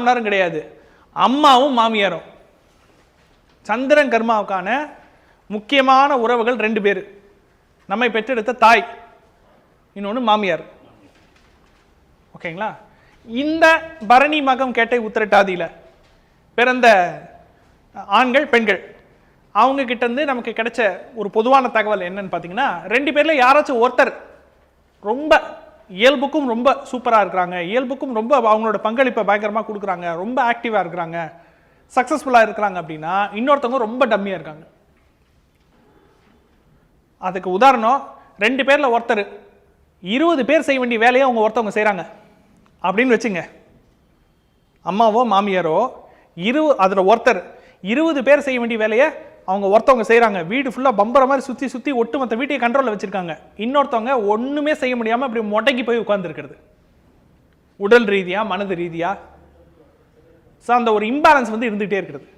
நேரம் கிடையாது, அம்மாவும் மாமியாரும். சந்திரன் கர்மாவுக்கான முக்கியமான உறவுகள் 2 பேர். நம்மை பெற்றெடுத்த தாய், இன்னொன்று மாமியார். ஓகேங்களா? இந்த பரணி மகம் கேட்டை உத்திரட்டாதியில் பிறந்த ஆண்கள் பெண்கள் அவங்க கிட்ட இருந்து நமக்கு கிடைச்ச ஒரு பொதுவான தகவல் என்னன்னு பார்த்தீங்கன்னா, 2 பேர்ல யாராச்சும் ஒருத்தர் ரொம்ப இயல்புக்கும் ரொம்ப சூப்பராக இருக்கிறாங்க, இயல்புக்கும் ரொம்ப அவங்களோட பங்களிப்பை பயங்கரமாக கொடுக்குறாங்க, ரொம்ப ஆக்டிவாக இருக்கிறாங்க, சக்ஸஸ்ஃபுல்லாக இருக்கிறாங்க அப்படின்னா இன்னொருத்தவங்க ரொம்ப டம்மியாக இருக்காங்க. அதுக்கு உதாரணம், 2 பேர்ல ஒருத்தர் 20 பேர் செய்ய வேண்டிய வேலையை அவங்க ஒருத்தவங்க செய்கிறாங்க அப்படின்னு வச்சுங்க. அம்மாவோ மாமியாரோ அதில் ஒருத்தர் 20 பேர் செய்ய வேண்டிய வேலையை அவங்க ஒருத்தவங்க செய்கிறாங்க. வீடு ஃபுல்லாக பம்பர மாதிரி சுற்றி சுற்றி ஒட்டுமொத்த வீட்டையை கண்ட்ரோலில் வச்சுருக்காங்க. இன்னொருத்தவங்க ஒன்றுமே செய்ய முடியாமல் அப்படி முடங்கி போய் உட்கார்ந்துருக்கிறது, உடல் ரீதியாக மனது ரீதியாக. ஸோ அந்த ஒரு இம்பேலன்ஸ் வந்து இருந்துகிட்டே இருக்கிறது.